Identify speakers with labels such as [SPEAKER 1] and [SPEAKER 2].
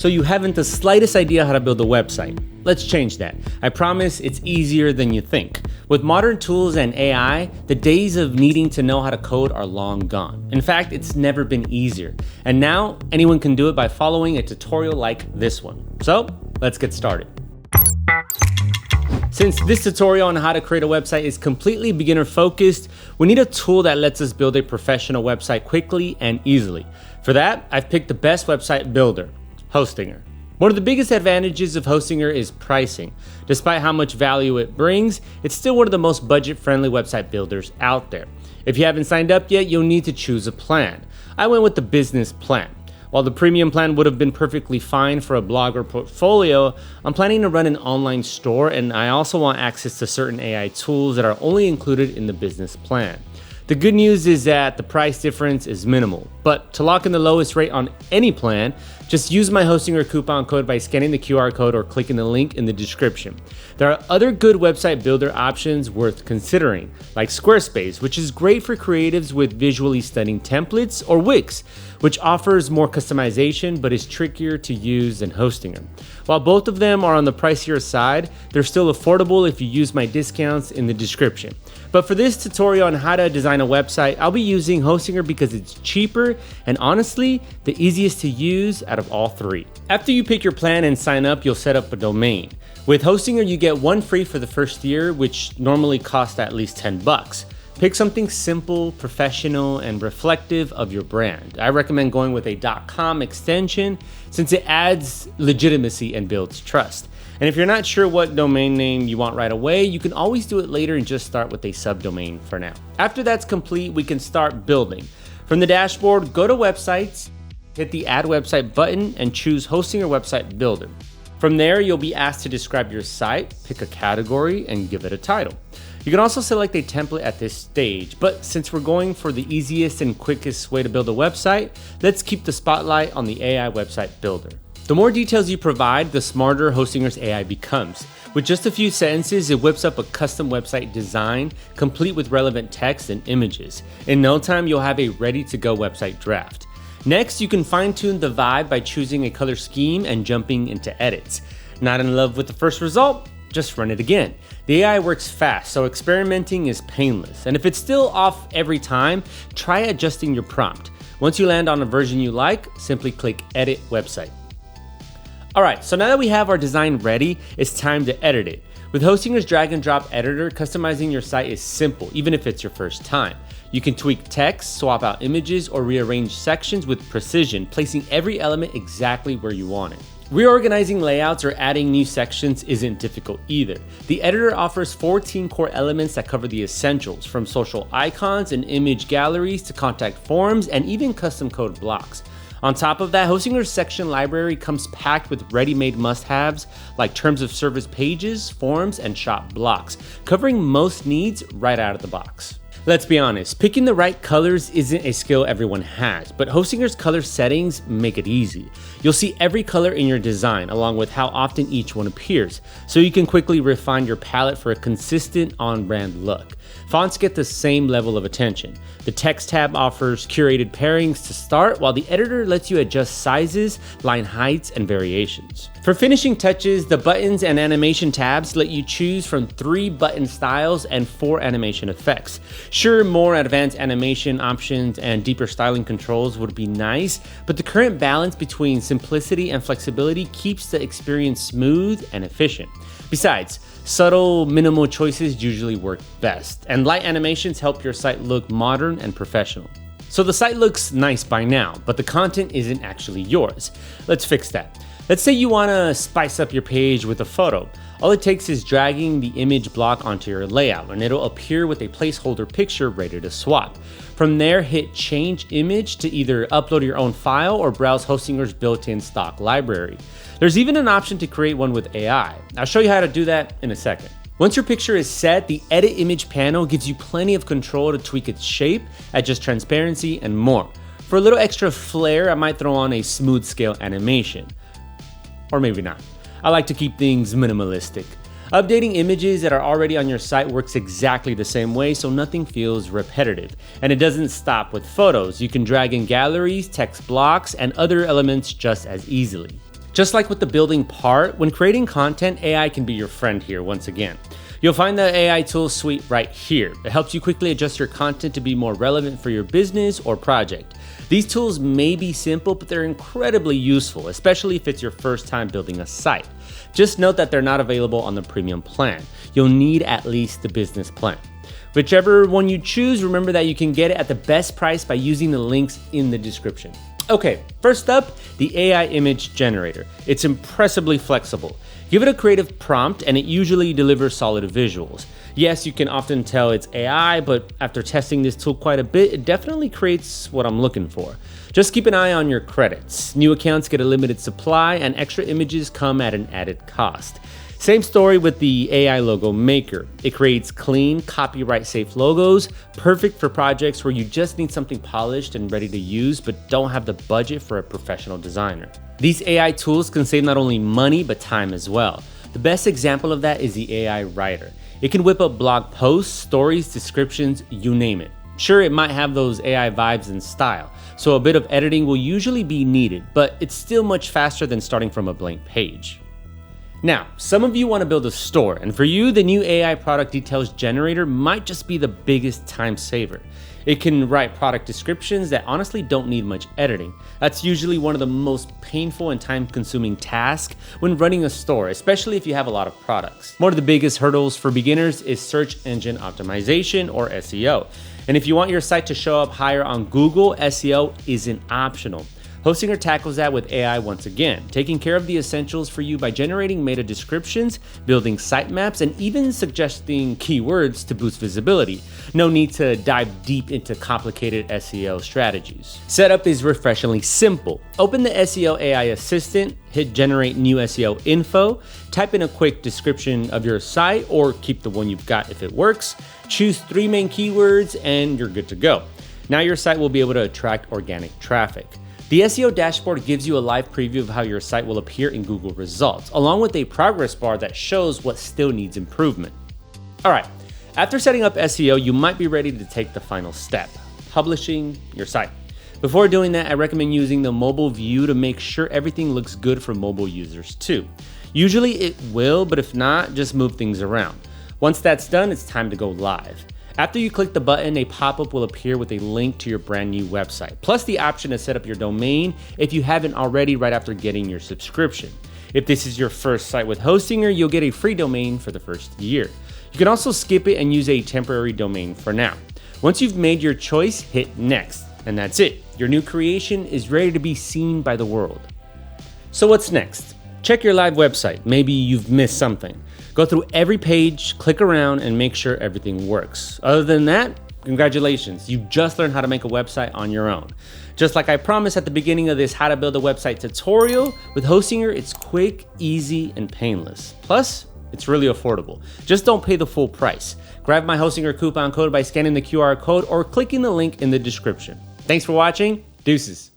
[SPEAKER 1] so you haven't the slightest idea how to build a website. Let's change that. I promise it's easier than you think. With modern tools and AI, the days of needing to know how to code are long gone. In fact, it's never been easier. And now anyone can do it by following a tutorial like this one. So let's get started. Since this tutorial on how to create a website is completely beginner focused, we need a tool that lets us build a professional website quickly and easily. For that, I've picked the best website builder, Hostinger. One of the biggest advantages of Hostinger is pricing. Despite how much value it brings, it's still one of the most budget-friendly website builders out there. If you haven't signed up yet, you'll need to choose a plan. I went with the business plan. While the premium plan would have been perfectly fine for a blog or portfolio, I'm planning to run an online store, and I also want access to certain AI tools that are only included in the business plan. The good news is that the price difference is minimal, but to lock in the lowest rate on any plan, just use my Hostinger coupon code by scanning the QR code or clicking the link in the description. There are other good website builder options worth considering, like Squarespace, which is great for creatives with visually stunning templates, or Wix, which offers more customization but is trickier to use than Hostinger. While both of them are on the pricier side, they're still affordable if you use my discounts in the description. But for this tutorial on how to design a website, I'll be using Hostinger because it's cheaper and honestly, the easiest to use out of all three. After you pick your plan and sign up, you'll set up a domain. With Hostinger, you get one free for the first year, which normally costs at least $10. Pick something simple, professional, and reflective of your brand. I recommend going with a .com extension since it adds legitimacy and builds trust. And if you're not sure what domain name you want right away, you can always do it later and just start with a subdomain for now. After that's complete, we can start building. From the dashboard, go to Websites, hit the Add Website button, and choose Hostinger Website Builder. From there, you'll be asked to describe your site, pick a category, and give it a title. You can also select a template at this stage, but since we're going for the easiest and quickest way to build a website, let's keep the spotlight on the AI website builder. The more details you provide, the smarter Hostinger's AI becomes. With just a few sentences, it whips up a custom website design, complete with relevant text and images. In no time, you'll have a ready-to-go website draft. Next, you can fine-tune the vibe by choosing a color scheme and jumping into edits. Not in love with the first result? Just run it again. The AI works fast, so experimenting is painless. And if it's still off every time, try adjusting your prompt. Once you land on a version you like, simply click Edit Website. Alright, so now that we have our design ready, it's time to edit it. With Hostinger's drag and drop editor, customizing your site is simple, even if it's your first time. You can tweak text, swap out images, or rearrange sections with precision, placing every element exactly where you want it. Reorganizing layouts or adding new sections isn't difficult either. The editor offers 14 core elements that cover the essentials, from social icons and image galleries to contact forms and even custom code blocks. On top of that, Hostinger's section library comes packed with ready-made must-haves like terms of service pages, forms, and shop blocks, covering most needs right out of the box. Let's be honest, picking the right colors isn't a skill everyone has, but Hostinger's color settings make it easy. You'll see every color in your design, along with how often each one appears, so you can quickly refine your palette for a consistent, on-brand look. Fonts get the same level of attention. The text tab offers curated pairings to start, while the editor lets you adjust sizes, line heights, and variations. For finishing touches, the buttons and animation tabs let you choose from 3 button styles and 4 animation effects. Sure, more advanced animation options and deeper styling controls would be nice, but the current balance between simplicity and flexibility keeps the experience smooth and efficient. Besides, subtle, minimal choices usually work best, and light animations help your site look modern and professional. So the site looks nice by now, but the content isn't actually yours. Let's fix that. Let's say you want to spice up your page with a photo. All it takes is dragging the image block onto your layout, and it'll appear with a placeholder picture ready to swap. From there, hit Change Image to either upload your own file or browse Hostinger's built-in stock library. There's even an option to create one with AI. I'll show you how to do that in a second. Once your picture is set, the Edit Image panel gives you plenty of control to tweak its shape, adjust transparency, and more. For a little extra flair, I might throw on a smooth scale animation. Or maybe not. I like to keep things minimalistic. Updating images that are already on your site works exactly the same way, so nothing feels repetitive. And it doesn't stop with photos. You can drag in galleries, text blocks, and other elements just as easily. Just like with the building part, when creating content, AI can be your friend here once again. You'll find the AI Tools suite right here. It helps you quickly adjust your content to be more relevant for your business or project. These tools may be simple, but they're incredibly useful, especially if it's your first time building a site. Just note that they're not available on the premium plan. You'll need at least the business plan. Whichever one you choose, remember that you can get it at the best price by using the links in the description. Okay, first up, the AI image generator. It's impressively flexible. Give it a creative prompt and it usually delivers solid visuals. Yes, you can often tell it's AI, but after testing this tool quite a bit, it definitely creates what I'm looking for. Just keep an eye on your credits. New accounts get a limited supply and extra images come at an added cost. Same story with the AI logo maker. It creates clean, copyright-safe logos, perfect for projects where you just need something polished and ready to use, but don't have the budget for a professional designer. These AI tools can save not only money, but time as well. The best example of that is the AI writer. It can whip up blog posts, stories, descriptions, you name it. Sure, it might have those AI vibes and style, so a bit of editing will usually be needed, but it's still much faster than starting from a blank page. Now, some of you want to build a store, and for you, the new AI product details generator might just be the biggest time saver. It can write product descriptions that honestly don't need much editing. That's usually one of the most painful and time-consuming tasks when running a store, especially if you have a lot of products. One of the biggest hurdles for beginners is search engine optimization, or SEO. And if you want your site to show up higher on Google, SEO isn't optional. Hostinger tackles that with AI once again, taking care of the essentials for you by generating meta descriptions, building sitemaps, and even suggesting keywords to boost visibility. No need to dive deep into complicated SEO strategies. Setup is refreshingly simple. Open the SEO AI assistant, hit generate new SEO info, type in a quick description of your site or keep the one you've got if it works, choose 3 main keywords, and you're good to go. Now your site will be able to attract organic traffic. The SEO dashboard gives you a live preview of how your site will appear in Google results, along with a progress bar that shows what still needs improvement. All right, after setting up SEO, you might be ready to take the final step, publishing your site. Before doing that, I recommend using the mobile view to make sure everything looks good for mobile users too. Usually it will, but if not, just move things around. Once that's done, it's time to go live. After you click the button, a pop-up will appear with a link to your brand new website, plus the option to set up your domain if you haven't already right after getting your subscription. If this is your first site with Hostinger, you'll get a free domain for the first year. You can also skip it and use a temporary domain for now. Once you've made your choice, hit next, and that's it. Your new creation is ready to be seen by the world. So what's next? Check your live website. Maybe you've missed something. Go through every page, click around, and make sure everything works. Other than that, congratulations, you just learned how to make a website on your own. Just like I promised at the beginning of this how to build a website tutorial, with Hostinger, it's quick, easy, and painless. Plus, it's really affordable. Just don't pay the full price. Grab my Hostinger coupon code by scanning the QR code or clicking the link in the description. Thanks for watching. Deuces.